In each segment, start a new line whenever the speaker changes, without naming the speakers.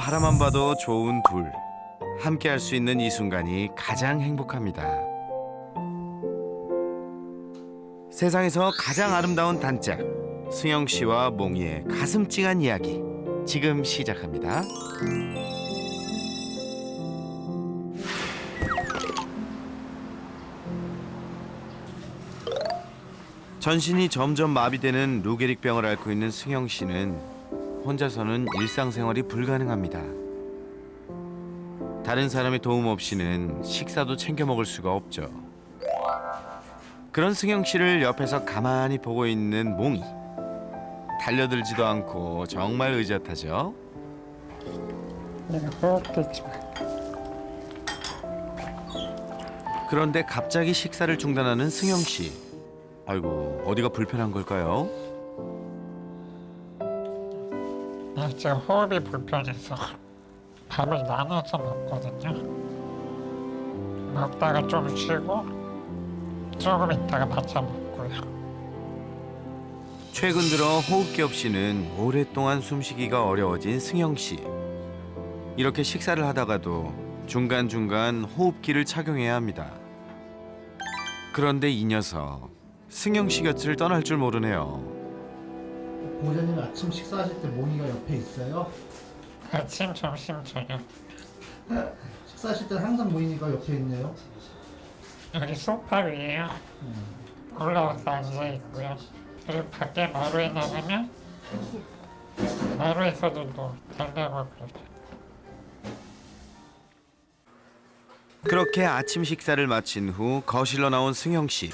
바라만 봐도 좋은 둘. 함께 할 수 있는 이 순간이 가장 행복합니다. 세상에서 가장 아름다운 단짝. 승영 씨와 몽이의 가슴 찡한 이야기. 지금 시작합니다. 전신이 점점 마비되는 루게릭병을 앓고 있는 승영 씨는 혼자서는 일상생활이 불가능합니다. 다른 사람의 도움 없이는 식사도 챙겨 먹을 수가 없죠. 그런 승영 씨를 옆에서 가만히 보고 있는 몽이. 달려들지도 않고 정말 의젓하죠. 그런데 갑자기 식사를 중단하는 승영 씨. 아이고, 어디가 불편한 걸까요?
지금 호흡이 불편해서 밥을 나눠서 먹거든요. 먹다가 좀 쉬고 조금 있다가 마저 먹고요.
최근 들어 호흡기 없이는 오랫동안 숨쉬기가 어려워진 승영 씨. 이렇게 식사를 하다가도 중간중간 호흡기를 착용해야 합니다. 그런데 이 녀석, 승영 씨 곁을 떠날 줄 모르네요.
보호자님 아침 식사하실 때 몽이가 옆에 있어요?
아침, 점심, 저녁
식사하실 때 항상 몽이가 옆에 있네요.
여기 소파 위에요. 올라와서 앉아 있고요. 그리고 밖에 마루에 나가면 마루에서도 달라고 그러죠.
그렇게 아침 식사를 마친 후 거실로 나온 승영 씨.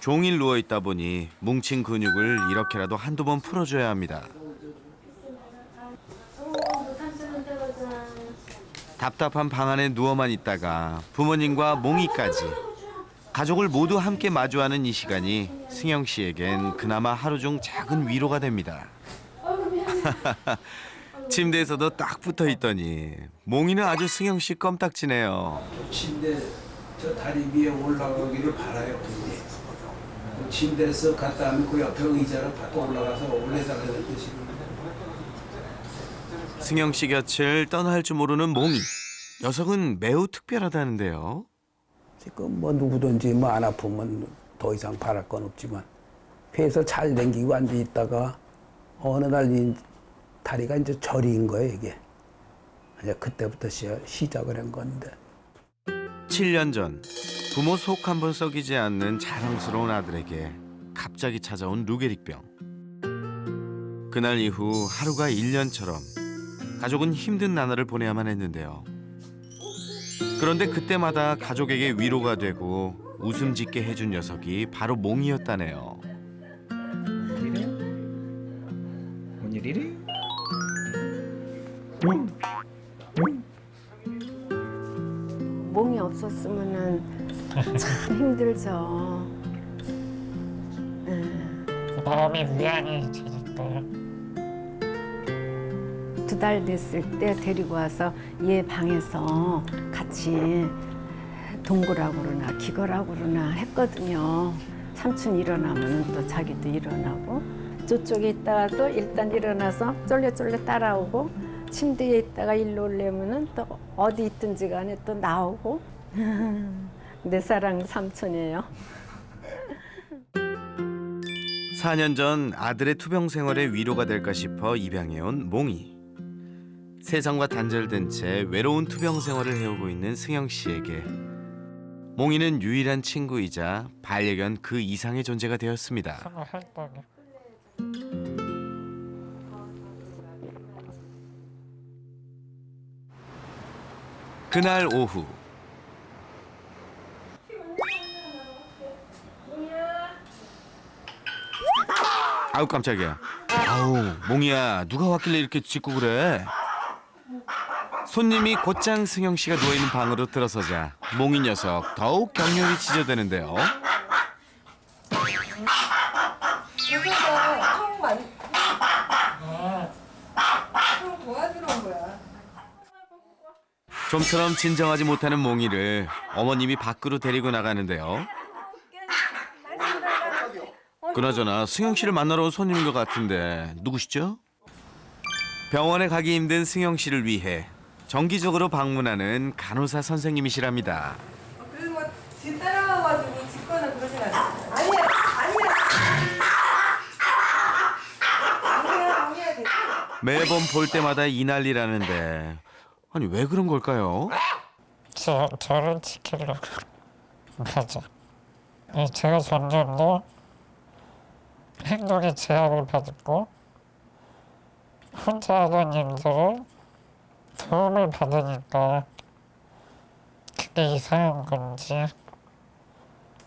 종일 누워 있다 보니 뭉친 근육을 이렇게라도 한두 번 풀어줘야 합니다. 답답한 방 안에 누워만 있다가 부모님과 몽이까지 가족을 모두 함께 마주하는 이 시간이 승영 씨에겐 그나마 하루 중 작은 위로가 됩니다. 침대에서도 딱 붙어 있더니 몽이는 아주 승영 씨 껌딱지네요.
침대 저 다리 위에 올라가기를 바라요. 근데 그 침대에서 갔다 하면 그 옆에 의자로 바꿔 올라가서 올려달라는 뜻이거든요.
승영 씨 곁을 떠날 줄 모르는 몽이. 녀석은 매우 특별하다는데요.
지금 뭐 누구든지 뭐 안 아프면 더 이상 바랄 건 없지만 회에서 잘 댕기고 앉아 있다가 어느 날 이 다리가 이제 저리인 거예요, 이게. 이제 그때부터 시작을 한 건데.
7년 전 부모 속 한 번 썩이지 않는 자랑스러운 아들에게 갑자기 찾아온 루게릭병. 그날 이후 하루가 1년처럼 가족은 힘든 나날을 보내야만 했는데요. 그런데 그때마다 가족에게 위로가 되고 웃음 짓게 해준 녀석이 바로 몽이었다네요.
뭔 일이래?
몽이 없었으면은 참 힘들죠.
마음이 미안해지니까요.
2달 됐을 때 데리고 와서 얘 방에서 같이 동거라고 그러나 기거라고 그러나 했거든요. 삼촌 일어나면 또 자기도 일어나고 저쪽에 있다가 또 일단 일어나서 쫄래쫄래 따라오고 침대에 있다가 일로 오려면은 또 어디 있든지 간에 또 나오고 내 사랑 삼촌이에요.
4년 전 아들의 투병 생활에 위로가 될까 싶어 입양해온 몽이. 세상과 단절된 채 외로운 투병 생활을 해오고 있는 승영 씨에게 몽이는 유일한 친구이자 반려견 그 이상의 존재가 되었습니다.
정말 활동해.
그날 오후. 아우 깜짝이야. 아우 몽이야, 누가 왔길래 이렇게 짖고 그래? 손님이 곧장 승영 씨가 누워 있는 방으로 들어서자 몽이 녀석 더욱 격렬히 짖어대는데요.
여기가 총 많이 총 도와주러 온 거야.
좀처럼 진정하지 못하는 몽이를 어머님이 밖으로 데리고 나가는데요. 그나저나 승영 씨를 만나러 온 손님인 것 같은데 누구시죠? 병원에 가기 힘든 승영 씨를 위해 정기적으로 방문하는 간호사 선생님이시랍니다.
그리고 집 따라와가지고 짓거나 그러진 않아요. 아니야, 아니야. 아니야, 됐어.
매번 볼 때마다 이 난리라는데 아니 왜 그런 걸까요?
저를 지키려고 하죠. 제가 점점 더 행동에 제약을 받고 혼자 하던 일들을 도움을 받으니까 그게 이상한 건지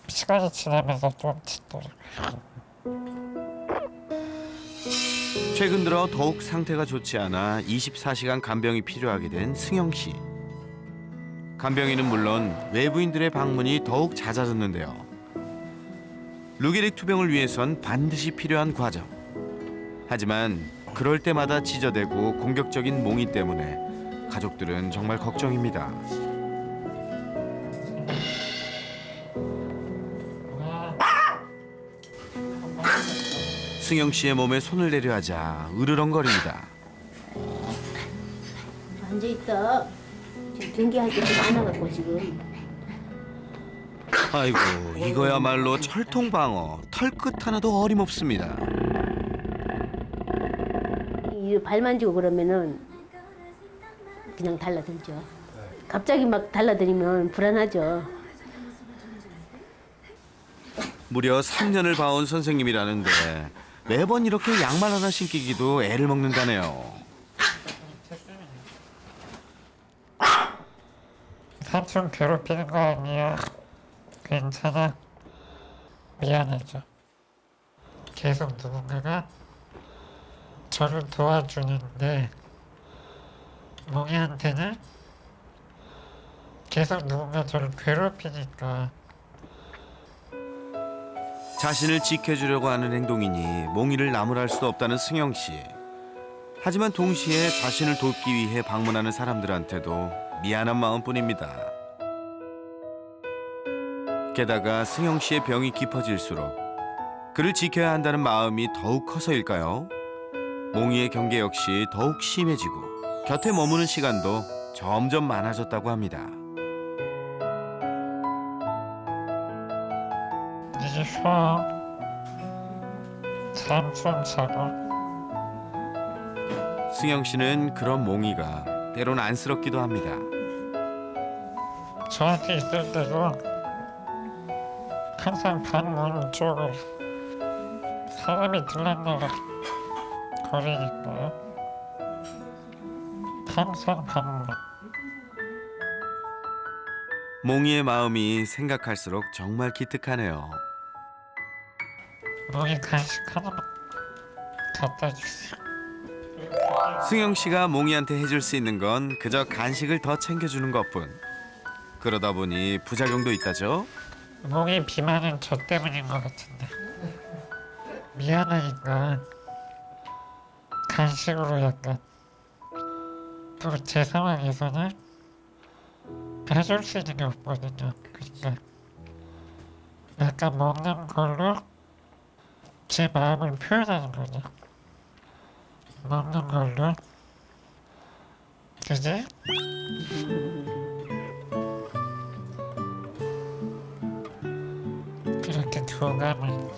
시간이 지나면서 좀 짓더라고요.
최근 들어 더욱 상태가 좋지 않아 24시간 간병이 필요하게 된 승영 씨. 간병인은 물론 외부인들의 방문이 더욱 잦아졌는데요. 루게릭 투병을 위해선 반드시 필요한 과정. 하지만 그럴 때마다 짖어대고 공격적인 몽이 때문에 가족들은 정말 걱정입니다. 승영 씨의 몸에 손을 내려 하자 으르렁거립니다.
앉아있다. 지금 경기할 게 좀 많아갖고 지금.
아이고 이거야말로 철통방어. 털끝 하나도 어림없습니다.
이 발 만지고 그러면은 그냥 달라들죠. 갑자기 막 달라들면 불안하죠.
무려 3년을 봐온 선생님이라는데 매번 이렇게 양말 하나 신기기도 애를 먹는다네요.
삼촌 괴롭히는 거 아니야. 괜찮아. 미안하죠. 계속 누군가가 저를 도와주는데 몽이한테는 계속 누군가 저를 괴롭히니까
자신을 지켜주려고 하는 행동이니 몽이를 나무랄 수도 없다는 승영 씨. 하지만 동시에 자신을 돕기 위해 방문하는 사람들한테도 미안한 마음뿐입니다. 게다가 승영 씨의 병이 깊어질수록 그를 지켜야 한다는 마음이 더욱 커서일까요? 몽이의 경계 역시 더욱 심해지고 곁에 머무는 시간도 점점 많아졌다고 합니다.
이제 쉬어. 잠 좀 자고.
승영 씨는 그런 몽이가 때론 안쓰럽기도 합니다.
저한테 있을 때도 항상 방문 쪽을 사람이 들락날락 거리니까 항상 방문.
몽이의 마음이 생각할수록 정말 기특하네요.
몽이 간식 하나만 갖다 주세요.
승영 씨가 몽이한테 해줄 수 있는 건 그저 간식을 더 챙겨주는 것뿐. 그러다 보니 부작용도 있다죠.
몽이 비만은 저 때문인 것 같은데 미안하니까 간식으로 약간 또 제 상황에서는 해줄 수 있는 게 없거든요. 그러니까 약간 먹는 걸로 제 마음을 표현하는 거죠. 먹는 걸로. 그지? 그렇게 교감을.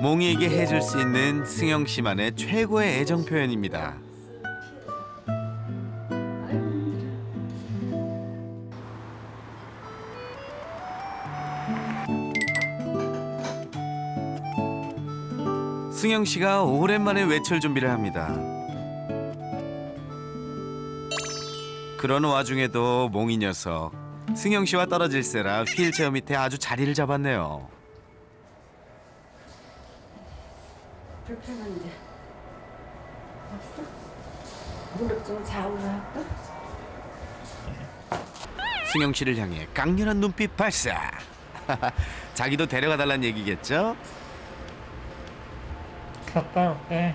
몽이에게 해줄 수 있는 승영 씨만의 최고의 애정 표현입니다. 승영 씨가 오랜만에 외출 준비를 합니다. 그런 와중에도 몽이 녀석 승영 씨와 떨어질세라 휠체어 밑에 아주 자리를 잡았네요.
불편한데 없어? 무릎 좀 좌우로 할까?
승영 씨를 향해 강렬한 눈빛 발사. 자기도 데려가 달란 얘기겠죠?
갔다 올게.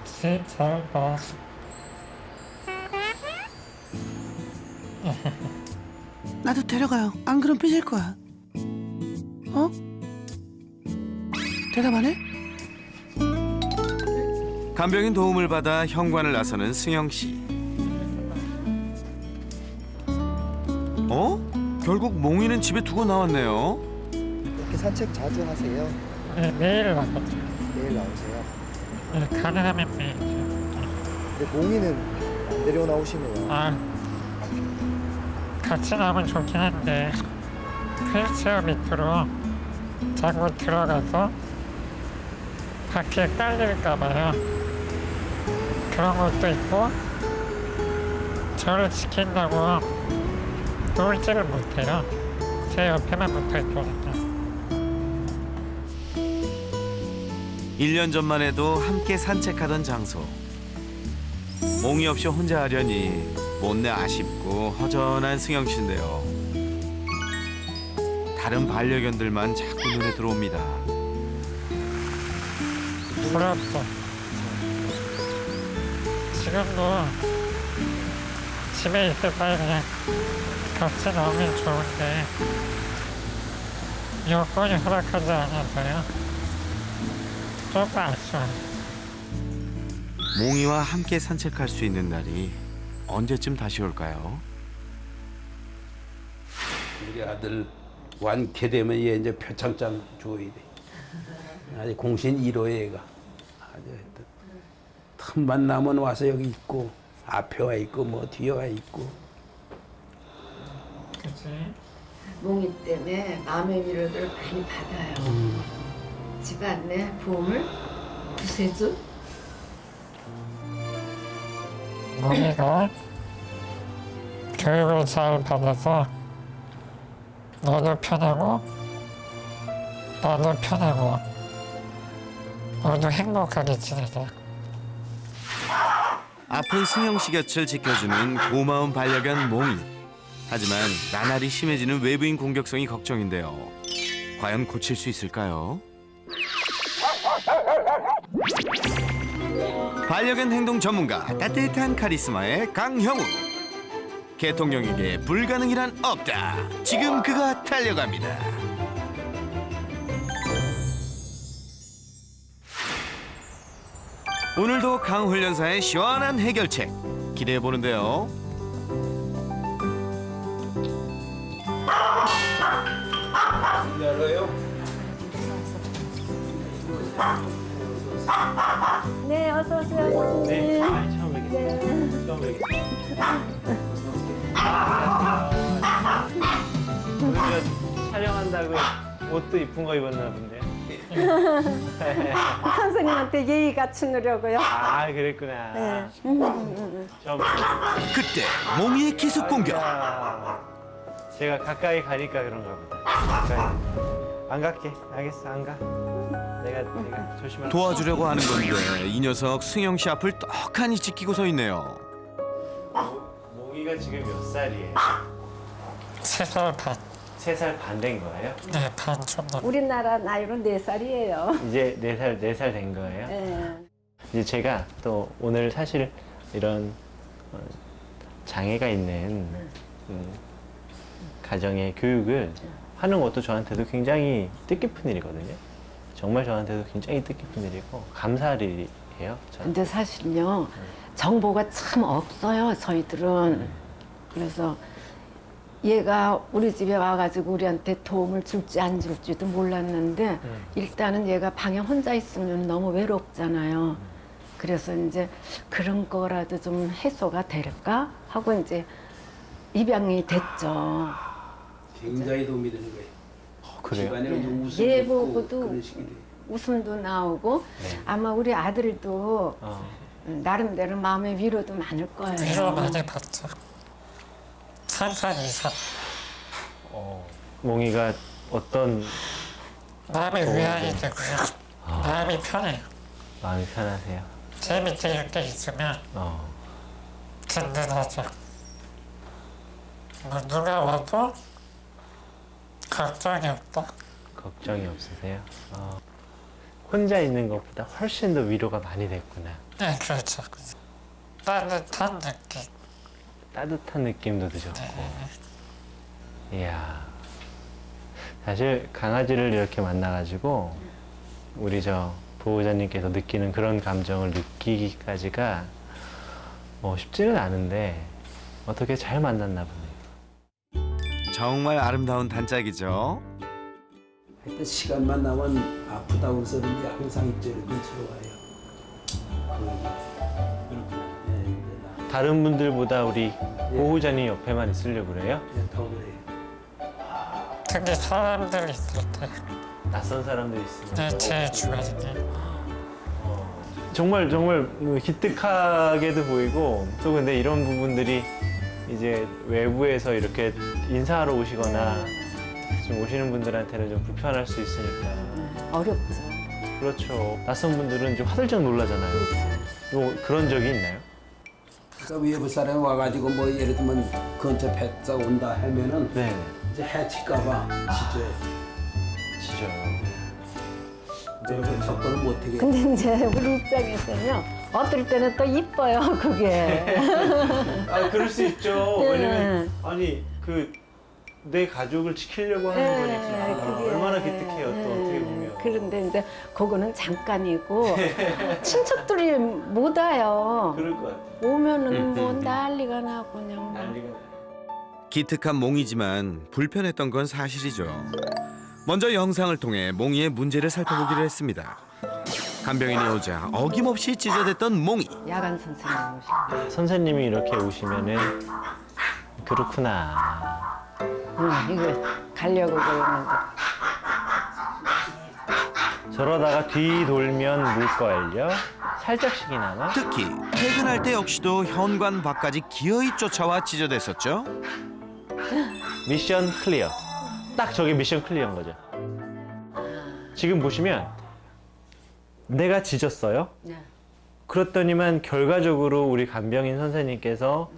집 잘 봐.
나도 데려가요. 안 그럼 삐질 거야. 어? 대답 안 해?
간병인 도움을 받아 현관을 나서는 승영 씨. 결국 몽이는 집에 두고 나왔네요.
이렇게 산책 자주 하세요?
네, 매일 나가죠.
매일 나오세요?
네, 가능하면 매일.
근데 몽이는 안 데리고 나오시네요.
같이 나오면 좋긴 한데 휠체어 밑으로 자꾸 들어가서 바퀴에 깔릴까 봐요. 그런 것도 있고 저를 지킨다고 놀지를 못해요. 제 옆에만 붙어있거든요.
1년 전만 해도 함께 산책하던 장소. 몽이 없이 혼자 하려니 못내 아쉽고 허전한 승영 씨인데요. 다른 반려견들만 자꾸 눈에 들어옵니다.
부럽죠. 지금도 집에 있을 바에 그냥 같이 나오면 좋은데 여건이 허락하지 않아서요. 조금 아쉬워요.
몽이와 함께 산책할 수 있는 날이 언제쯤 다시 올까요?
우리 아들 완쾌되면 얘 이제 표창장 줘야 돼. 아직 공신 1호에 얘가. 아주 하여튼 틈만 나면 와서 여기 있고 앞에 와 있고 뭐 뒤에 와 있고.
그치?
몽이 때문에 마음의 위로를 많이 받아요. 집안 내 보험을 두세 주?
몽이가 교육을 잘 받아서 너도 편하고 나도 편하고 모두 행복하게 지내자.
아픈 승영 씨 곁을 지켜주는 고마운 반려견 몽이. 하지만 나날이 심해지는 외부인 공격성이 걱정인데요. 과연 고칠 수 있을까요? 반려견 행동 전문가 따뜻한 카리스마의 강형우. 개통령에게 불가능이란 없다. 지금 그가 달려갑니다. 오늘도 강훈련사의 시원한 해결책 기대해 보는데요.
열어요?
네, 어서 오세요, 교수님.
네, 처음 뵙겠습니다. 처음 뵙겠습니다. 우리가 촬영한다고 옷도 이쁜 거 입었나 본데.
선생님한테 예의 갖추려고요.
아, 그랬구나.
네.
저
그때 몽이의 기습 공격.
제가 가까이 가니까 그런가 보다. 가까이. 안 갈게. 알겠어, 안 가. 내가 조심할게.
도와주려고 하는 건데 이 녀석 승영 씨 앞을 떡하니 지키고 서 있네요.
모기가 지금 몇 살이에요?
3살 반.
3살 반 된 거예요?
네, 반 좀 넘.
우리나라 나이로 4살이에요.
이제 4살 된 거예요?
네.
이제 제가 또 오늘 사실 이런 장애가 있는 가정의 교육을 하는 것도 저한테도 굉장히 뜻깊은 일이거든요. 정말 저한테도 굉장히 뜻깊은 일이고 감사할 일이에요. 저한테.
근데 사실요 정보가 참 없어요 저희들은. 그래서 얘가 우리 집에 와가지고 우리한테 도움을 줄지 안 줄지도 몰랐는데 일단은 얘가 방에 혼자 있으면 너무 외롭잖아요. 그래서 이제 그런 거라도 좀 해소가 될까 하고 이제 입양이 됐죠.
굉장히 도움이 되는 거예요.
그래요?
집안에 이제 웃음도
얘
있고
보고도
그런 식이 돼요.
웃음도 나오고
네.
아마 우리 아들도 나름대로 마음의 위로도 많을 거예요.
위로 많이 받죠. 3살 이상.
몽이가 어떤
마음이 위안이 되고요. 마음이 편해요.
마음이 편하세요?
제 밑에 이렇게 있으면 든든하죠. 뭐 누가 와도 걱정이 없다.
걱정이 없으세요? 혼자 있는 것보다 훨씬 더 위로가 많이 됐구나.
네, 그렇죠. 따뜻한 느낌.
따뜻한 느낌도 드셨고. 이야. 사실 강아지를 이렇게 만나가지고 우리 저 보호자님께서 느끼는 그런 감정을 느끼기까지가 쉽지는 않은데 어떻게 잘 만났나 보네요.
정말 아름다운 단짝이죠.
하여튼 시간만 나면 아프다고 해서 그런지 항상 입질을 근처로 와요.
다른 분들보다 우리 보호자님 옆에만 있으려고 그래요?
더 그래요.
특히 사람들 있을 때
낯선 사람들 있으면
내 제일 주변에
정말 뭐 기특하게도 보이고 또 근데 이런 부분들이 이제 외부에서 이렇게 인사하러 오시거나 좀 오시는 분들한테는 좀 불편할 수 있으니까
어렵죠.
그렇죠. 낯선 분들은 좀 화들짝 놀라잖아요. 뭐 그런 적이 있나요?
그러니까 외부 사람이 와가지고 뭐 예를 들면 근처 뱃사 온다 하면은
네.
이제 해칠까봐 지져요.
지져요.
내가 접근을 못하게.
근데 이제 우리 입장에서는요. 어떨 때는 또 이뻐요, 그게.
아 그럴 수 있죠.
네.
왜냐면 아니 내 가족을 지키려고 하는 거니까
그게.
얼마나 기특해요. 또 어떻게 보면.
그런데 이제 그거는 잠깐이고 친척들이 못 와요.
그럴 것 같아요.
오면은 뭐 난리가 나고 그냥.
난리가.
기특한 몽이지만 불편했던 건 사실이죠. 먼저 영상을 통해 몽이의 문제를 살펴보기로 했습니다. 간병인이 오자 어김없이 찢어댔던 몽이.
야간 선생님 오시고.
선생님이 이렇게 오시면은 그렇구나.
이거 가려고 그러는데.
저러다가 뒤 돌면 물걸요? 살짝씩이나마?
특히 퇴근할 때 역시도 현관 밖까지 기어이 쫓아와 찢어댔었죠.
미션 클리어. 딱 저게 미션 클리어인 거죠. 지금 보시면 내가 짖었어요.
네.
그렇더니만 결과적으로 우리 간병인 선생님께서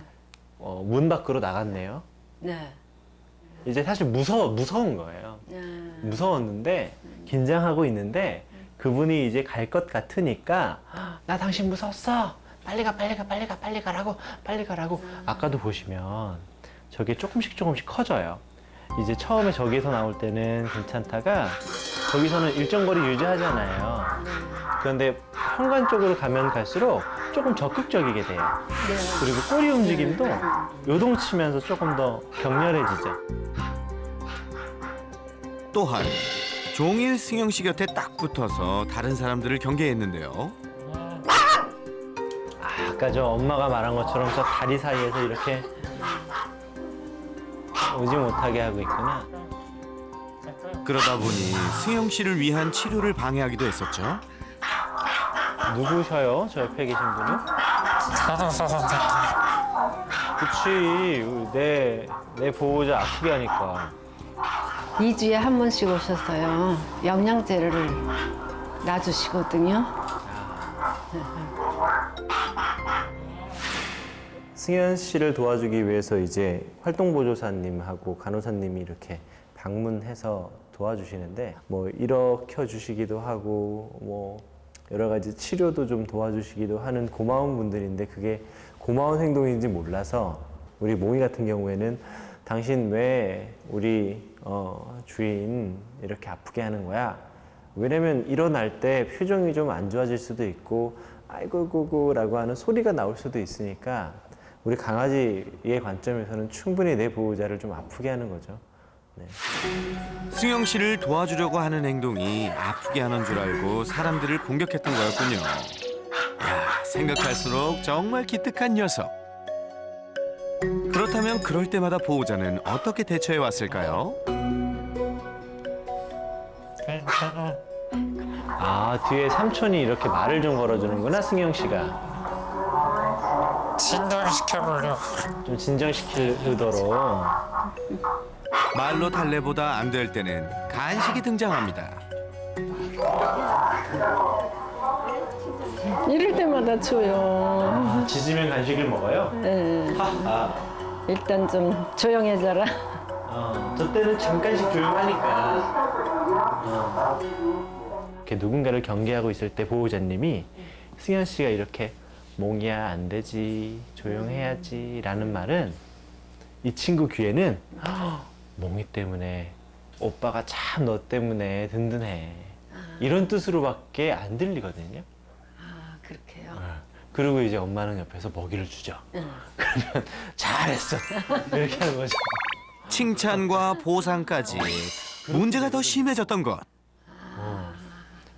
문 밖으로 나갔네요.
네.
이제 사실 무서운 거예요. 무서웠는데 긴장하고 있는데 그분이 이제 갈 것 같으니까 나 당신 무서웠어. 빨리 가라고. 아까도 보시면 저게 조금씩 커져요. 이제 처음에 저기에서 나올 때는 괜찮다가 저기서는 일정 거리 유지하잖아요. 그런데 현관 쪽으로 가면 갈수록 조금 적극적이게 돼요. 그리고 꼬리 움직임도 요동치면서 조금 더 격렬해지죠.
또한 종일 승영 씨 곁에 딱 붙어서 다른 사람들을 경계했는데요.
아까 저 엄마가 말한 것처럼 저 다리 사이에서 이렇게 오지 못하게 하고 있구나.
그러다 보니 승영 씨를 위한 치료를 방해하기도 했었죠.
누구셔요? 저 옆에 계신 분은?
간호사 선생님.
그치. 내 보호자 아프게 하니까.
2주에 한 번씩 오셨어요. 영양제를 놔주시거든요.
승현 씨를 도와주기 위해서 이제 활동보조사님하고 간호사님이 이렇게 방문해서 도와주시는데 뭐 일으켜 주시기도 하고 뭐 여러 가지 치료도 좀 도와주시기도 하는 고마운 분들인데 그게 고마운 행동인지 몰라서 우리 몽이 같은 경우에는 당신 왜 우리 주인 이렇게 아프게 하는 거야? 왜냐면 일어날 때 표정이 좀 안 좋아질 수도 있고 아이고고고라고 하는 소리가 나올 수도 있으니까 우리 강아지의 관점에서는 충분히 내 보호자를 좀 아프게 하는 거죠. 네.
승영 씨를 도와주려고 하는 행동이 아프게 하는 줄 알고 사람들을 공격했던 거였군요. 야, 생각할수록 정말 기특한 녀석. 그렇다면 그럴 때마다 보호자는 어떻게 대처해 왔을까요?
괜찮아.
아, 뒤에 삼촌이 이렇게 말을 좀 걸어주는구나, 승영 씨가.
진정시켜보려고.
좀 진정시키도록.
말로 달래보다 안 될 때는 간식이 등장합니다.
이럴 때마다 줘요.
짖으면 간식을 먹어요?
네.
하하.
일단 좀 조용해져라.
저 때는 잠깐씩 조용하니까. 이렇게 누군가를 경계하고 있을 때 보호자님이 승현 씨가 이렇게 몽이야 안 되지 조용해야지 라는 말은 이 친구 귀에는 몽이 때문에 오빠가 참 너 때문에 든든해 이런 뜻으로밖에 안 들리거든요.
아, 그렇게요?
그리고 이제 엄마는 옆에서 먹이를 주죠. 그러면 잘했어 이렇게 하는 거죠.
칭찬과 보상까지 문제가 더 심해졌던 것.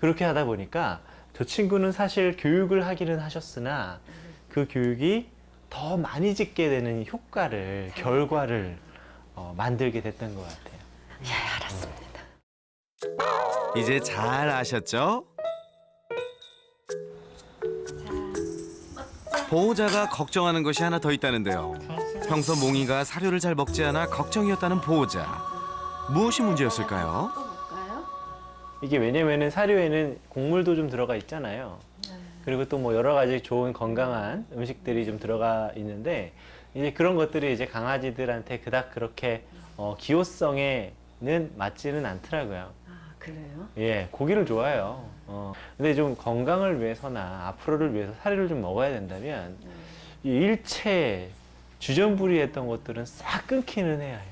그렇게 하다 보니까 저 친구는 사실 교육을 하기는 하셨으나 그 교육이 더 많이 짓게 되는 효과를, 결과를 만들게 됐던 것 같아요.
예, 알았습니다.
이제 잘 아셨죠? 보호자가 걱정하는 것이 하나 더 있다는데요. 평소 몽이가 사료를 잘 먹지 않아 걱정이었다는 보호자. 무엇이 문제였을까요?
이게 왜냐면은 사료에는 곡물도 좀 들어가 있잖아요. 그리고 또 뭐 여러 가지 좋은 건강한 음식들이 좀 들어가 있는데 이제 그런 것들이 이제 강아지들한테 그닥 그렇게 기호성에는 맞지는 않더라고요.
아, 그래요?
예, 고기를 좋아해요. 근데 좀 건강을 위해서나 앞으로를 위해서 사료를 좀 먹어야 된다면 이 일체 주전부리했던 것들은 싹 끊기는 해야 해요.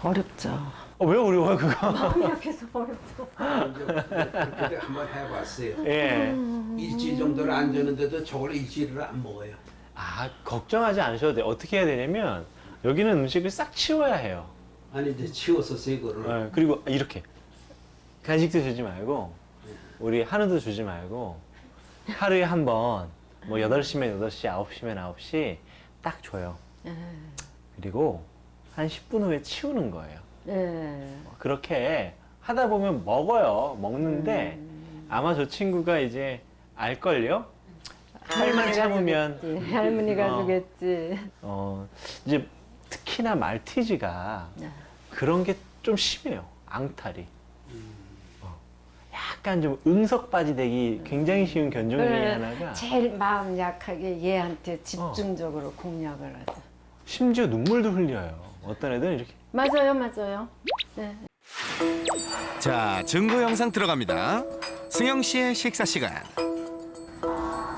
어렵죠.
왜 어려워요 그거?
마음이 약해서 어렵죠.
그렇게 한번 해봤어요.
예.
일주일 정도를 안 주는데도 저걸 일주일을 안 먹어요.
아, 걱정하지 않으셔도 돼요. 어떻게 해야 되냐면 여기는 음식을 싹 치워야 해요.
아니 이제 치웠었어요 이거를.
그리고 이렇게 간식도 주지 말고 우리 한우도 주지 말고 하루에 한 번 뭐 8시면 8시, 9시면 9시 딱 줘요. 그리고 한 10분 후에 치우는 거예요.
네.
그렇게 하다 보면 먹어요. 먹는데 아마 저 친구가 이제 알걸요? 살만 참으면
할머니가 주겠지.
이제 특히나 말티즈가 그런 게 좀 심해요. 앙탈이. 약간 좀 응석바지 되기 굉장히 쉬운 견종 중에 하나가
제일 마음 약하게 얘한테 집중적으로 공략을 하죠.
심지어 눈물도 흘려요. 어떤 애들은 이렇게
맞아요, 맞아요. 네.
자, 증거 영상 들어갑니다. 승영 씨의 식사 시간.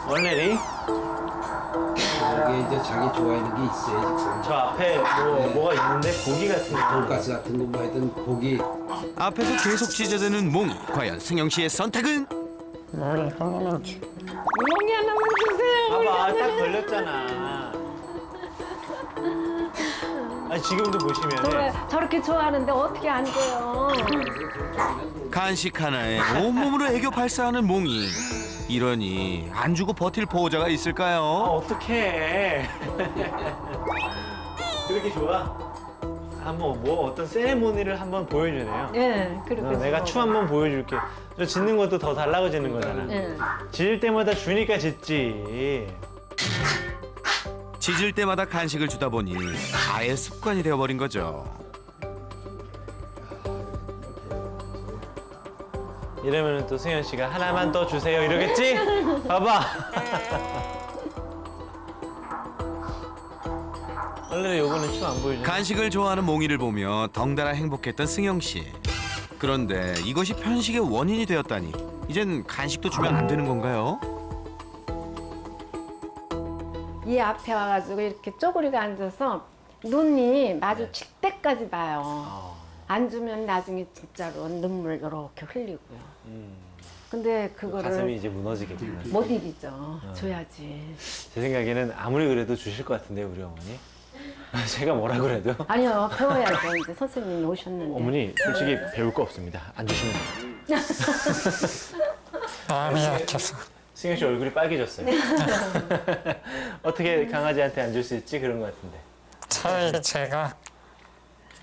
원래니
여기 이제 자기 좋아하는 게 있어요 지금.
저 앞에 뭐가 있는데 고기 같은 거.
돈가스 같은 거 뭐 하여튼 고기.
앞에서 계속 찢어지는 몽이. 과연 승영 씨의 선택은?
몽이 하나만 주.
몽이 하나만 주세요.
봐봐, 딱 걸렸잖아. 아니, 지금도 보시면
저렇게 좋아하는데 어떻게 안 돼요?
간식 하나에 온몸으로 애교 발사하는 몽이. 이러니 안 주고 버틸 보호자가 있을까요?
어떡해. 그렇게 좋아? 한번 뭐 어떤 세레모니를 한번 보여주네요.
예, 그렇게.
내가 춤 한번 보여줄게. 저 짖는 것도 더 달라고 짖는 거잖아.
예.
짖을 때마다 주니까 짖지.
짖을 때마다 간식을 주다 보니 아예 습관이 되어버린 거죠.
이러면 또 승현 씨가 하나만 더 주세요 이러겠지? 봐봐. 원래 요거는 춤 안 보여줘.
간식을 좋아하는 몽이를 보며 덩달아 행복했던 승영 씨. 그런데 이것이 편식의 원인이 되었다니 이젠 간식도 주면 안 되는 건가요?
이 앞에 와가지고 이렇게 쪼그리고 앉아서 눈이 마주칠 때까지 봐요. 안 주면 나중에 진짜로 눈물 이렇게 흘리고요. 근데 그거를
가슴이 이제 무너지겠구나.
못 이기죠. 줘야지.
제 생각에는 아무리 그래도 주실 것 같은데 우리 어머니. 제가 뭐라 그래도.
아니요, 배워야죠. 이제 선생님이 오셨는데.
어머니 솔직히 배울 거 없습니다. 안 주시면 돼요.
마음이 약해서.
승현 씨 얼굴이 빨개졌어요. 어떻게 강아지한테 안 줄 수 있지? 그런 것 같은데.
차라리 제가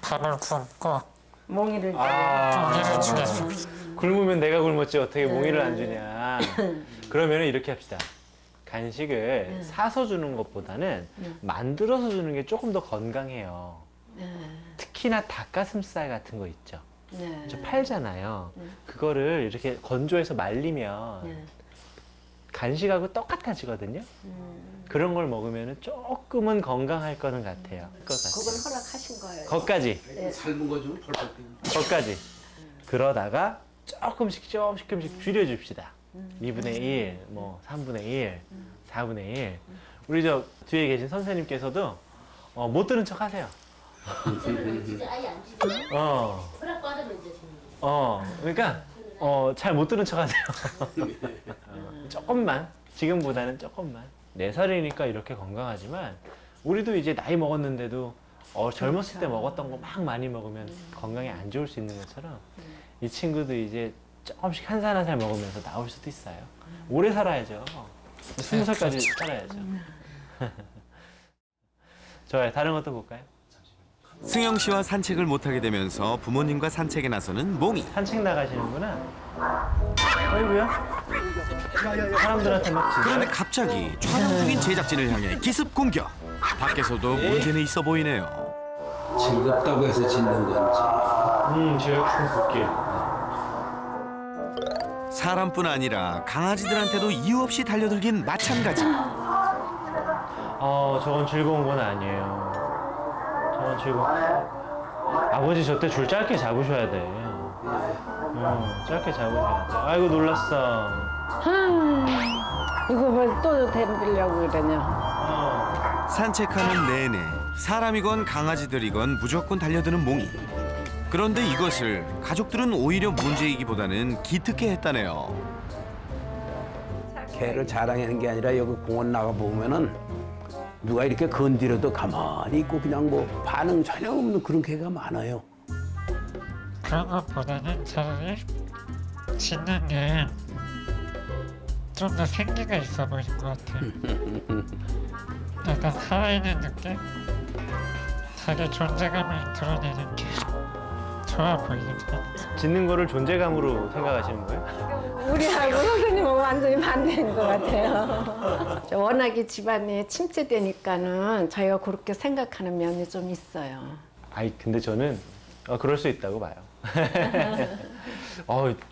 밥을 굶고
몽이를
몽이를 주겠습니다.
굶으면 내가 굶었지 어떻게 몽이를 안 주냐. 그러면 이렇게 합시다. 간식을 사서 주는 것보다는 만들어서 주는 게 조금 더 건강해요. 특히나 닭가슴살 같은 거 있죠. 저 팔잖아요. 그거를 이렇게 건조해서 말리면 간식하고 똑같아지거든요. 그런 걸 먹으면 조금은 건강할 거는 같아요.
그건 허락하신 거예요.
거기까지.
삶은 거 좀 펄펄.
거기까지. 그러다가 조금씩 줄여줍시다. 2분의 1, 뭐 3분의 1, 4분의 1. 우리 저 뒤에 계신 선생님께서도 못 들은 척 하세요.
아예 안 지죠? 허락 받으면 이제
그러니까 잘 못 들은 척하세요. 조금만, 지금보다는 조금만. 4살이니까 이렇게 건강하지만 우리도 이제 나이 먹었는데도 젊었을 때 먹었던 거 막 많이 먹으면 건강에 안 좋을 수 있는 것처럼 이 친구도 이제 조금씩 한 살 한 살 먹으면서 나올 수도 있어요. 오래 살아야죠. 20살까지 살아야죠. 좋아요. 다른 것도 볼까요?
승영 씨와 산책을 못하게 되면서 부모님과 산책에 나서는 몽이.
산책 나가시는구나. 아이고야. 사람들한테 막
그런데 갑자기 촬영 중인 제작진을 향해 기습 공격. 밖에서도 문제는 있어 보이네요.
즐겁다고 해서 짓는 건지.
제가 볼게요.
사람뿐 아니라 강아지들한테도 이유 없이 달려들긴 마찬가지.
저건 즐거운 건 아니에요. 저건 즐거운. 아버지 저 때 줄 짧게 잡으셔야 돼. 짧게 잡으셔야 돼. 아이고 놀랐어.
이거 왜 또 댐비려고 그러냐.
산책하는 내내 사람이건 강아지들이건 무조건 달려드는 몽이. 그런데 이것을 가족들은 오히려 문제이기보다는 기특해 했다네요.
개를 자랑하는 게 아니라 여기 공원 나가 보면은 누가 이렇게 건드려도 가만히 있고 그냥 뭐 반응 전혀 없는 그런 개가 많아요.
그런 것보다는 차라리 짖는 게 좀 더 생기가 있어 보이는 것 같아요. 약간 살아있는 느낌? 자기 존재감을 드러내는 게 좋아 보이는 것 같아요.
짖는 거를 존재감으로 생각하시는 거예요?
우리하고 선생님은 완전히 반대인 것 같아요. 워낙에 집안이 침체되니까는 저희가 그렇게 생각하는 면이 좀 있어요.
근데 저는 그럴 수 있다고 봐요.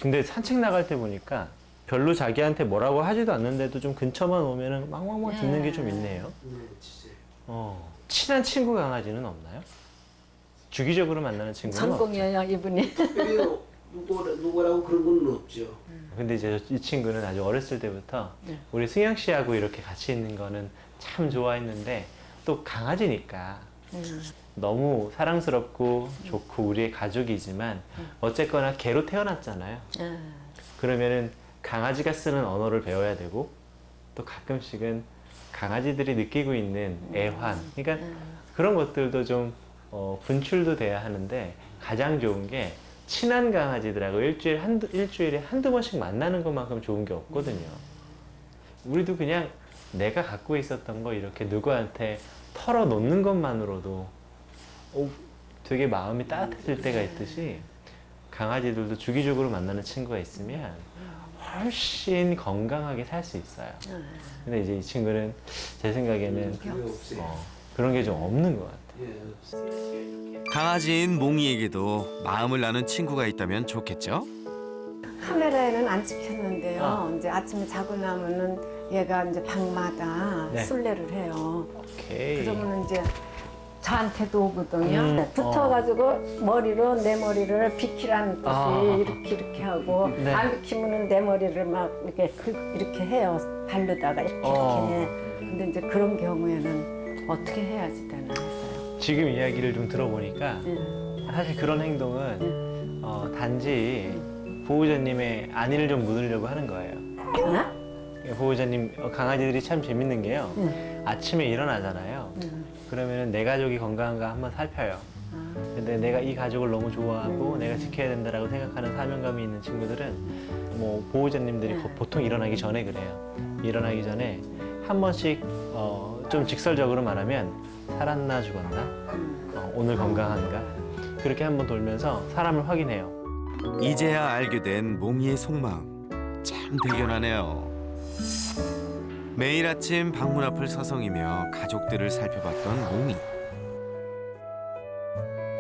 근데 산책 나갈 때 보니까 별로 자기한테 뭐라고 하지도 않는데도 좀 근처만 오면은 막 짖는 게 좀 있네요. 친한 친구 강아지는 없나요? 주기적으로 만나는 친구는 없죠.
전공이에요, 이분이.
누구라고 그런 건 없죠.
근데 이제 이 친구는 아주 어렸을 때부터 우리 승영 씨하고 이렇게 같이 있는 거는 참 좋아했는데 또 강아지니까 너무 사랑스럽고 좋고 우리의 가족이지만 어쨌거나 개로 태어났잖아요. 그러면은 강아지가 쓰는 언어를 배워야 되고 또 가끔씩은 강아지들이 느끼고 있는 애환, 그러니까 그런 것들도 좀 분출도 돼야 하는데 가장 좋은 게 친한 강아지들하고 일주일에 한두 번씩 만나는 것만큼 좋은 게 없거든요. 우리도 그냥 내가 갖고 있었던 거 이렇게 누구한테 털어놓는 것만으로도 되게 마음이 따뜻해질 때가 있듯이 강아지들도 주기적으로 만나는 친구가 있으면 훨씬 건강하게 살 수 있어요. 근데 이제 이 친구는 제 생각에는 그런 게 좀 없는 것 같아요.
강아지인 몽이에게도 마음을 나눈 친구가 있다면 좋겠죠?
카메라에는 안 찍혔는데요. 이제 아침에 자고 나면은 얘가 이제 방마다 술래를 해요.
오케이.
그러면 이제 저한테도 오거든요. 붙어가지고 머리로 내 머리를 비키라는 뜻이 이렇게 하고 안 비키면은 내 머리를 막 이렇게 해요. 바르다가 이렇게. 근데 이제 그런 경우에는 어떻게 해야지 되나 해서요.
지금 이야기를 좀 들어보니까 사실 그런 행동은 단지 보호자님의 안위를 좀 묻으려고 하는 거예요. 보호자님 강아지들이 참 재밌는 게요. 아침에 일어나잖아요. 그러면 내 가족이 건강한가 한번 살펴요. 근데 내가 이 가족을 너무 좋아하고 내가 지켜야 된다라고 생각하는 사명감이 있는 친구들은 뭐 보호자님들이 보통 일어나기 전에 그래요. 일어나기 전에 한 번씩 좀 직설적으로 말하면 살았나 죽었나? 오늘 건강한가? 그렇게 한번 돌면서 사람을 확인해요.
이제야 알게 된 몽이의 속마음. 참 대견하네요. 매일 아침 방문 앞을 서성이며 가족들을 살펴봤던 몽이.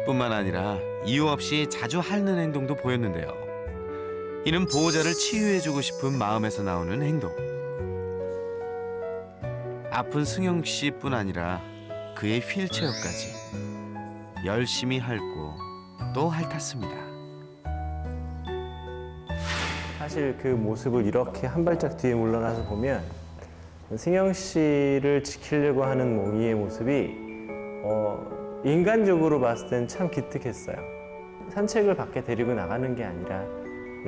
뿐만 아니라 이유 없이 자주 핥는 행동도 보였는데요. 이는 보호자를 치유해주고 싶은 마음에서 나오는 행동. 아픈 승영 씨뿐 아니라 그의 휠체어까지 열심히 핥고 또 핥았습니다.
사실 그 모습을 이렇게 한 발짝 뒤에 물러나서 보면 승영 씨를 지키려고 하는 몽이의 모습이 인간적으로 봤을 땐 참 기특했어요. 산책을 밖에 데리고 나가는 게 아니라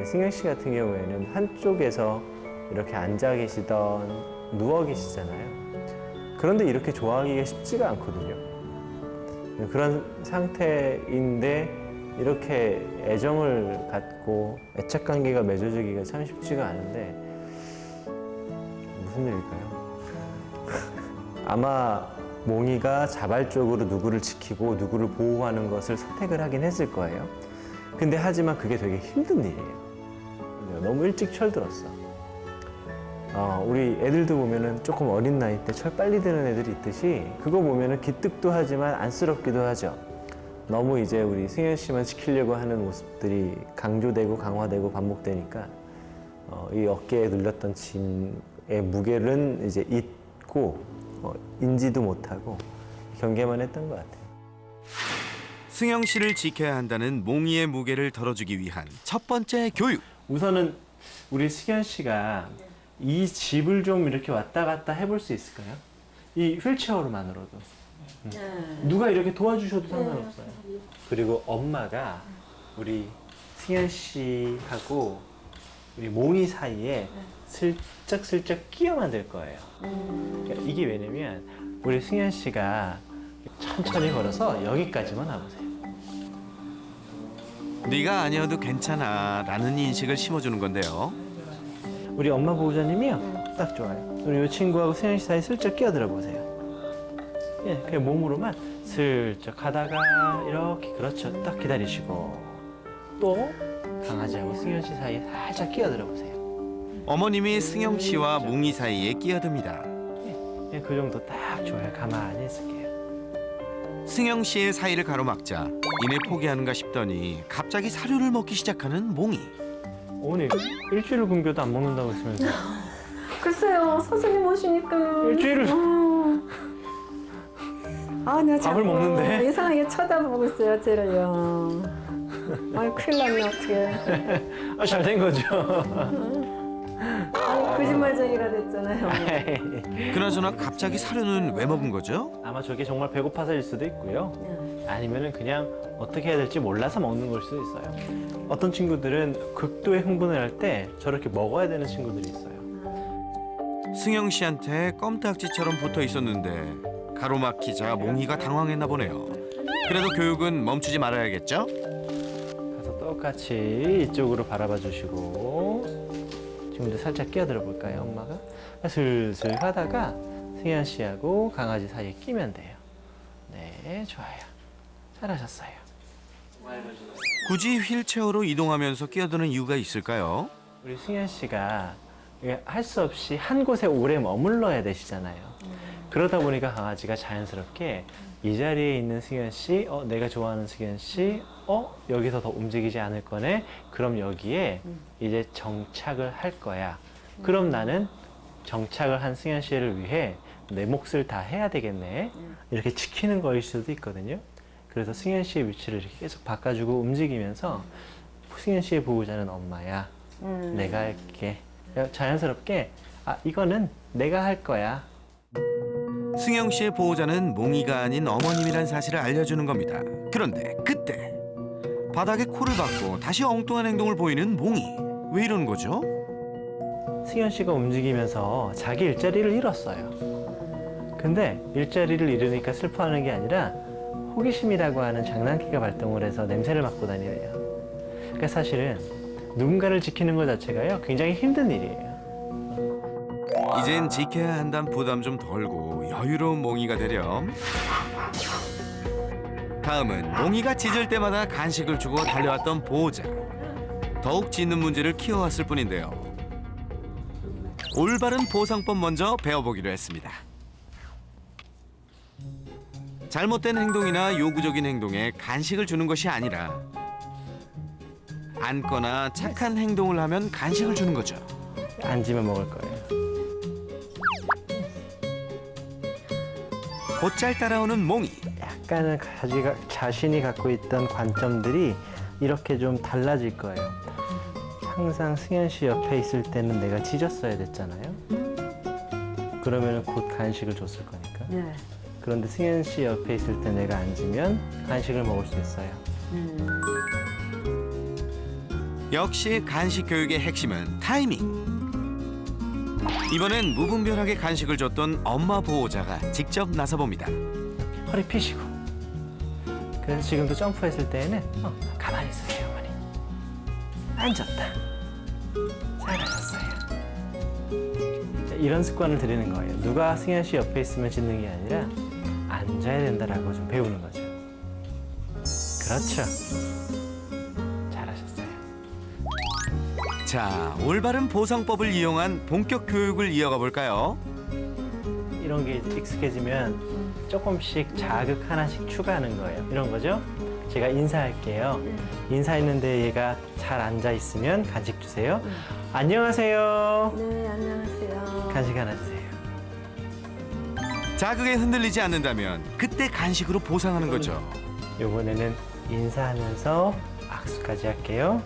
승현 씨 같은 경우에는 한쪽에서 이렇게 앉아 계시던 누워 계시잖아요. 그런데 이렇게 좋아하기가 쉽지가 않거든요. 그런 상태인데 이렇게 애정을 갖고 애착 관계가 맺어지기가 참 쉽지가 않은데 무슨 일일까요? 아마 몽이가 자발적으로 누구를 지키고 누구를 보호하는 것을 선택을 하긴 했을 거예요. 근데 하지만 그게 되게 힘든 일이에요. 너무 일찍 철들었어. 우리 애들도 보면은 조금 어린 나이 때 철 빨리 드는 애들이 있듯이 그거 보면은 기특도 하지만 안쓰럽기도 하죠. 너무 이제 우리 승현 씨만 지키려고 하는 모습들이 강조되고 강화되고 반복되니까 이 어깨에 눌렸던 짐의 무게는 이제 잊고 인지도 못하고 경계만 했던 것 같아요.
승영 씨를 지켜야 한다는 몽이의 무게를 덜어주기 위한 첫 번째 교육.
우선은 우리 승현 씨가 이 집을 좀 이렇게 왔다 갔다 해볼 수 있을까요? 이 휠체어로만으로도. 누가 이렇게 도와주셔도 상관없어요. 그리고 엄마가 우리 승현 씨하고 우리 몽이 사이에 슬쩍슬쩍 끼어만 될 거예요. 그러니까 이게 왜냐면 우리 승현 씨가 천천히 걸어서 여기까지만 와보세요.
네가 아니어도 괜찮아 라는 인식을 심어주는 건데요.
우리 엄마 보호자님이요. 딱 좋아요. 우리 이 친구하고 승현 씨 사이 슬쩍 끼어들어 보세요. 예, 그냥 몸으로만 슬쩍 하다가 이렇게 그렇죠. 딱 기다리시고 또 강아지하고 승현 씨 사이에 살짝 끼어들어 보세요.
어머님이 승영 씨와 몽이 사이에 끼어듭니다.
예, 그 정도 딱 좋아요. 가만히 있을게요.
승영 씨의 사이를 가로막자 이내 포기하는가 싶더니 갑자기 사료를 먹기 시작하는 몽이.
어머니 일주일을 굶겨도 안 먹는다고 했으면서
글쎄요, 선생님 오시니까.
일주일을
나
밥을 먹는데?
이상하게 쳐다보고 있어요, 쟤를요. 아이, 큰일 났네, 어떡해.
잘 된 거죠.
아니, 거짓말쟁이가 됐잖아요.
그나저나 갑자기 사료는 왜 먹은 거죠?
아마 저게 정말 배고파서일 수도 있고요. 아니면은 그냥 어떻게 해야 될지 몰라서 먹는 걸 수도 있어요. 어떤 친구들은 극도의 흥분을 할 때 저렇게 먹어야 되는 친구들이 있어요.
승영 씨한테 껌딱지처럼 붙어 있었는데 가로막히자 몽이가 당황했나 보네요. 그래도 교육은 멈추지 말아야겠죠?
가서 똑같이 이쪽으로 바라봐 주시고 지금도 살짝 끼어들어 볼까요, 엄마가? 슬슬 하다가 승현 씨하고 강아지 사이에 끼면 돼요. 네, 좋아요. 잘하셨어요.
굳이 휠체어로 이동하면서 끼어드는 이유가 있을까요?
우리 승현 씨가 할 수 없이 한 곳에 오래 머물러야 되시잖아요. 그러다 보니까 강아지가 자연스럽게 이 자리에 있는 승현 씨, 내가 좋아하는 승현 씨, 여기서 더 움직이지 않을 거네. 그럼 여기에 이제 정착을 할 거야. 그럼 나는 정착을 한 승현 씨를 위해 내 몫을 다 해야 되겠네. 이렇게 지키는 거일 수도 있거든요. 그래서 승현 씨의 위치를 이렇게 계속 바꿔주고 움직이면서 승현 씨의 보호자는 엄마야. 내가 할게. 자연스럽게 이거는 내가 할 거야.
승영 씨의 보호자는 몽이가 아닌 어머님이란 사실을 알려주는 겁니다. 그런데 그때 바닥에 코를 박고 다시 엉뚱한 행동을 보이는 몽이. 왜 이러는 거죠?
승현 씨가 움직이면서 자기 일자리를 잃었어요. 근데 일자리를 잃으니까 슬퍼하는 게 아니라 호기심이라고 하는 장난기가 발동을 해서 냄새를 맡고 다니래요. 그러니까 사실은 누군가를 지키는 것 자체가요, 굉장히 힘든 일이에요.
이젠 지켜야 한다는 부담 좀 덜고 여유로운 몽이가 되렴. 다음은 몽이가 짖을 때마다 간식을 주고 달려왔던 보호자. 더욱 짖는 문제를 키워왔을 뿐인데요. 올바른 보상법 먼저 배워보기로 했습니다. 잘못된 행동이나 요구적인 행동에 간식을 주는 것이 아니라 앉거나 착한 행동을 하면 간식을 주는 거죠.
앉으면 먹을 거예요.
곧잘 따라오는 몽이.
약간은 자신이 갖고 있던 관점들이 이렇게 좀 달라질 거예요. 항상 승현 씨 옆에 있을 때는 내가 짖었어야 됐잖아요. 그러면 곧 간식을 줬을 거니까.
네.
그런데 승현 씨 옆에 있을 때 내가 앉으면 간식을 먹을 수 있어요.
역시 간식 교육의 핵심은 타이밍. 이번엔 무분별하게 간식을 줬던 엄마 보호자가 직접 나서봅니다.
허리 펴시고. 그래서 지금도 점프했을 때에는 가만히 있으세요, 어머니. 앉았다. 잘하셨어요. 자, 이런 습관을 들이는 거예요. 누가 승현 씨 옆에 있으면 짖는 게 아니라 앉아야 된다라고 좀 배우는 거죠. 그렇죠. 잘하셨어요.
자, 올바른 보상법을 이용한 본격 교육을 이어가 볼까요?
이런 게 익숙해지면 조금씩 자극 하나씩 추가하는 거예요. 이런 거죠. 제가 인사할게요. 인사했는데 얘가 잘 앉아 있으면 간식 주세요. 안녕하세요.
네, 안녕하세요.
간식 하나 주세요.
자극에 흔들리지 않는다면 그때 간식으로 보상하는 거죠.
이번에는 인사하면서 악수까지 할게요.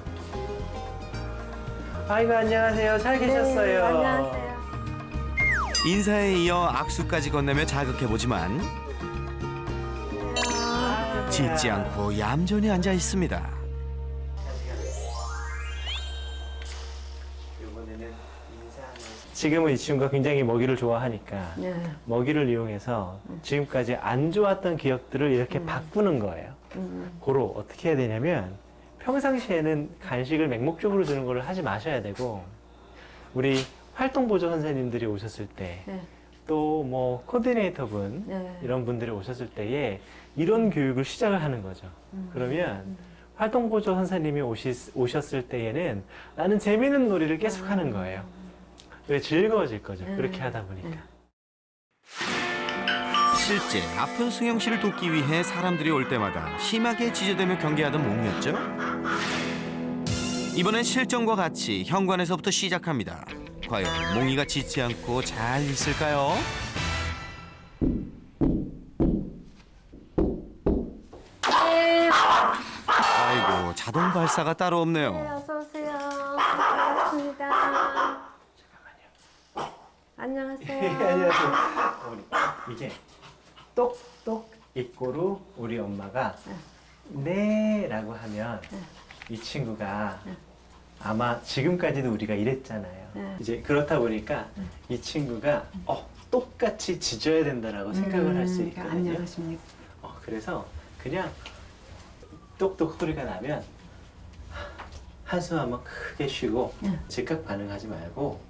아이고 안녕하세요. 잘 계셨어요.
네, 안녕하세요.
인사에 이어 악수까지 건네며 자극해보지만 짖지 않고 얌전히 앉아 있습니다.
지금은 이 친구가 굉장히 먹이를 좋아하니까
네.
먹이를 이용해서 지금까지 안 좋았던 기억들을 이렇게 바꾸는 거예요. 고로 어떻게 해야 되냐면 평상시에는 간식을 맹목적으로 주는 걸 하지 마셔야 되고 우리 활동보조 선생님들이 오셨을 때
네.
또 뭐 코디네이터 분
네.
이런 분들이 오셨을 때에 이런 교육을 시작을 하는 거죠. 그러면 활동보조 선생님이 오셨을 때에는 나는 재미있는 놀이를 계속 하는 거예요. 왜 즐거워질 거죠. 그렇게 하다 보니까.
실제 아픈 승영 씨를 돕기 위해 사람들이 올 때마다 심하게 지저대며 경계하던 몽이었죠. 이번엔 실전과 같이 현관에서부터 시작합니다. 과연 몽이가 짖지 않고 잘 있을까요? 아이고, 자동 발사가 따로 없네요.
어서 오세요. 반갑습니다. 안녕하세요.
안녕하세요. 어머니, 이게 똑똑 입고로 우리 엄마가 네라고 하면 이 친구가 아마 지금까지도 우리가 이랬잖아요. 이제 그렇다 보니까 이 친구가 똑같이 짖어야 된다라고 생각을 할 수 있거든요.
안녕하십니까.
그래서 그냥 똑똑 소리가 나면 한숨 한번 크게 쉬고 즉각 반응하지 말고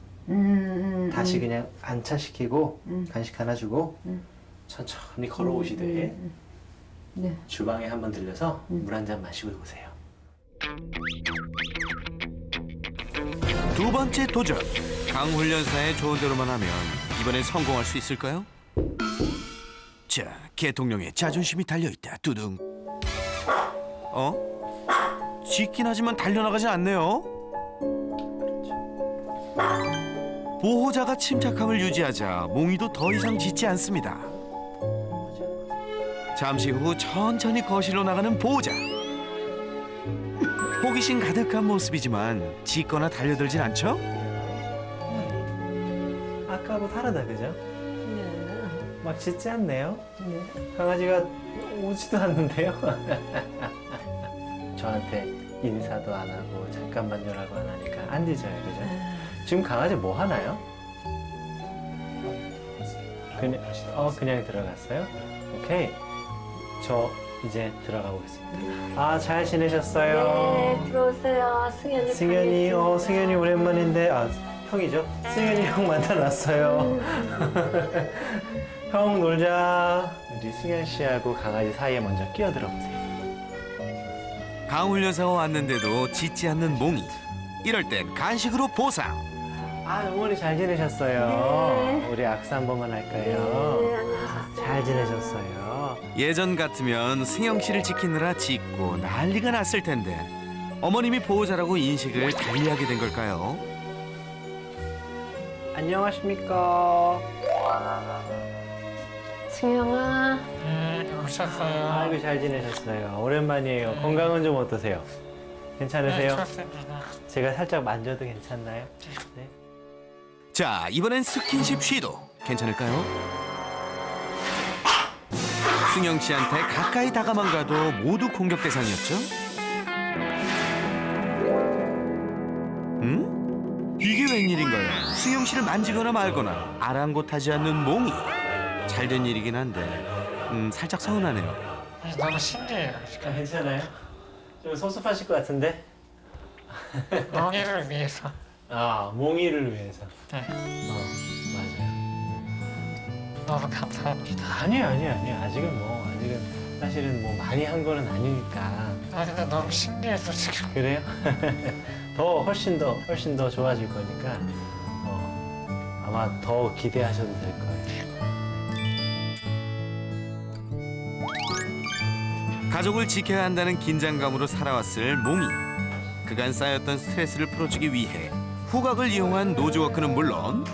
다시 그냥 안차시키고 간식 하나 주고 천천히 걸어오시되
네.
주방에 한번 들려서 물 한 잔 마시고 오세요.
두 번째 도전. 강훈련사의 조언 대로만 하면 이번엔 성공할 수 있을까요? 자, 개통령의 자존심이 달려있다. 두둥. 짖긴 하지만 달려나가진 않네요. 보호자가 침착함을 유지하자 몽이도 더 이상 짖지 않습니다. 잠시 후 천천히 거실로 나가는 보호자. 호기심 가득한 모습이지만 짖거나 달려들진 않죠?
아까하고 다르다, 그죠?
네.
막 짖지 않네요. 강아지가 오지도 않는데요. 저한테 인사도 안 하고 잠깐만요라고 안 하니까 안 짖어요, 그죠? 지금 강아지 뭐 하나요? 그냥 들어갔어요? 오케이. 저 이제 들어가 보겠습니다. 아, 잘 지내셨어요?
네, 들어오세요. 승현이.
승현이, 승현이 오랜만인데, 형이죠? 승현이 형 만나놨어요. 형 놀자. 우리 승현 씨하고 강아지 사이에 먼저 끼어들어 보세요.
강훈련사가 왔는데도 짖지 않는 몽이. 이럴 땐 간식으로 보상.
어머니 잘 지내셨어요?
네.
우리 악수 한 번만 할까요?
네, 안녕하세요.
잘 지내셨어요?
예전 같으면 승영 씨를 지키느라 짖고 난리가 났을 텐데 어머님이 보호자라고 인식을 달리하게 된 걸까요?
안녕하십니까?
승영아.
네, 오셨어요.
아이고 잘 지내셨어요. 오랜만이에요. 건강은 좀 어떠세요? 괜찮으세요?
네, 좋습니다.
제가 살짝 만져도 괜찮나요? 네.
자, 이번엔 스킨십 시도. 괜찮을까요? 승영 씨한테 가까이 다가만 가도 모두 공격 대상이었죠? 응? 이게 웬일인가요? 승영 씨를 만지거나 말거나 아랑곳하지 않는 몽이. 잘된 일이긴 한데 살짝 서운하네요.
너무 신기해요.
괜찮아요? 좀 섭섭하실 것 같은데?
몽이를 위해서.
아, 몽이를 위해서.
네.
맞아요.
너무 감사합니다.
아니에요. 아직은 사실은 뭐 많이 한 거는 아니니까.
아 근데 너무 신기해서 지금.
그래요? 훨씬 더 좋아질 거니까 아마 더 기대하셔도 될 거예요.
가족을 지켜야 한다는 긴장감으로 살아왔을 몽이. 그간 쌓였던 스트레스를 풀어주기 위해 후각을 이용한 노즈워크는 물론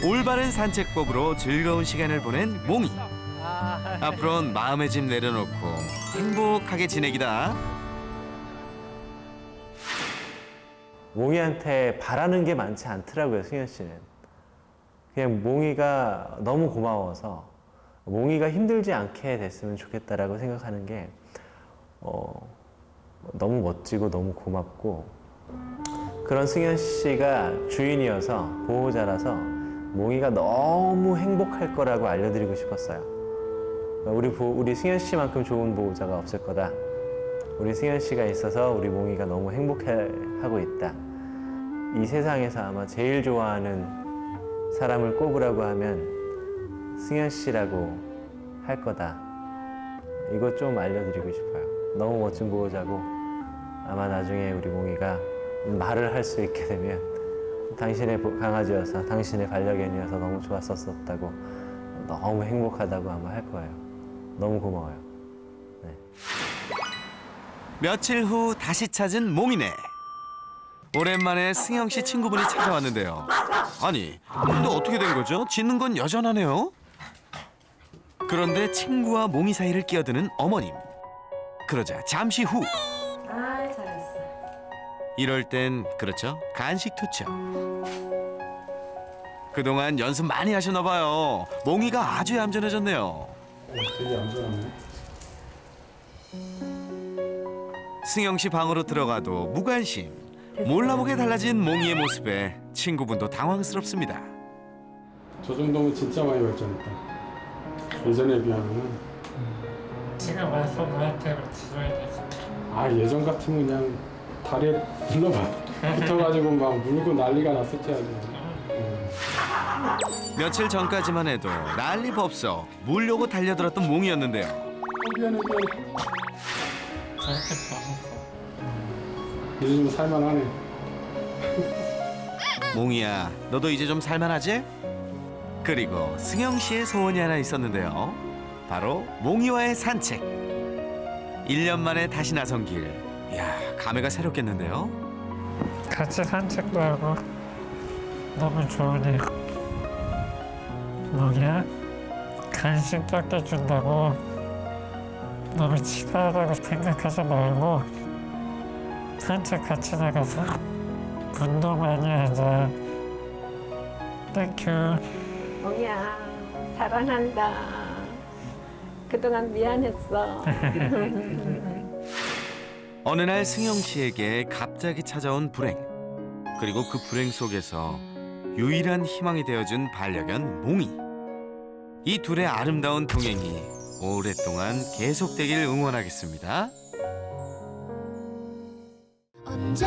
올바른 산책법으로 즐거운 시간을 보낸 몽이. 앞으로는 마음의 짐 내려놓고 행복하게 지내기다.
몽이한테 바라는 게 많지 않더라고요, 승현 씨는. 그냥 몽이가 너무 고마워서 몽이가 힘들지 않게 됐으면 좋겠다라고 생각하는 게 너무 멋지고 너무 고맙고, 그런 승현 씨가 주인이어서 보호자라서 몽이가 너무 행복할 거라고 알려드리고 싶었어요. 우리 승현 씨만큼 좋은 보호자가 없을 거다. 우리 승현 씨가 있어서 우리 몽이가 너무 행복해하고 있다. 이 세상에서 아마 제일 좋아하는 사람을 꼽으라고 하면 승현 씨라고 할 거다. 이거 좀 알려드리고 싶어요. 너무 멋진 보호자고, 아마 나중에 우리 몽이가 말을 할 수 있게 되면 당신의 강아지여서, 당신의 반려견이어서 너무 좋았었다고, 너무 행복하다고 아마 할 거예요. 너무 고마워요. 네.
며칠 후 다시 찾은 몽이네. 오랜만에 승영 씨 친구분이 찾아왔는데요. 아니, 근데 어떻게 된 거죠? 짖는 건 여전하네요. 그런데 친구와 몽이 사이를 끼어드는 어머님. 그러자 잠시 후.
아 잘했어.
이럴 땐 그렇죠, 간식 투척. 그동안 연습 많이 하셨나 봐요. 몽이가 아주 얌전해졌네요.
되게 얌전하네.
승영 씨 방으로 들어가도 무관심. 몰라보게 달라진 몽이의 모습에 친구분도 당황스럽습니다.
저 정도면 진짜 많이 발전했다. 예전에 비하면.
지금 와서 너한테 지도해 주지.
아, 예전 같으면 그냥 다리에 붙어가지고 막 물고 난리가 났었지 아주.
며칠 전까지만 해도 난리 법석 물려고 달려들었던 몽이었는데요.
미안해.
잘했겠다.
이제 좀 살만하네.
몽이야, 너도 이제 좀 살만하지? 그리고 승영 씨의 소원이 하나 있었는데요. 바로 몽이와의 산책. 1년 만에 다시 나선 길. 이야, 감회가 새롭겠는데요.
같이 산책도 하고 너무 좋으네. 몽이야, 간식 적게 준다고 너무 치사하다고 생각하지 말고 산책 같이 나가서 운동 많이 하자. 땡큐.
몽이야 사랑한다. 그동안 미안했어.
어느 날 승영 씨에게 갑자기 찾아온 불행. 그리고 그 불행 속에서 유일한 희망이 되어준 반려견 몽이. 이 둘의 아름다운 동행이 오랫동안 계속되길 응원하겠습니다.
언제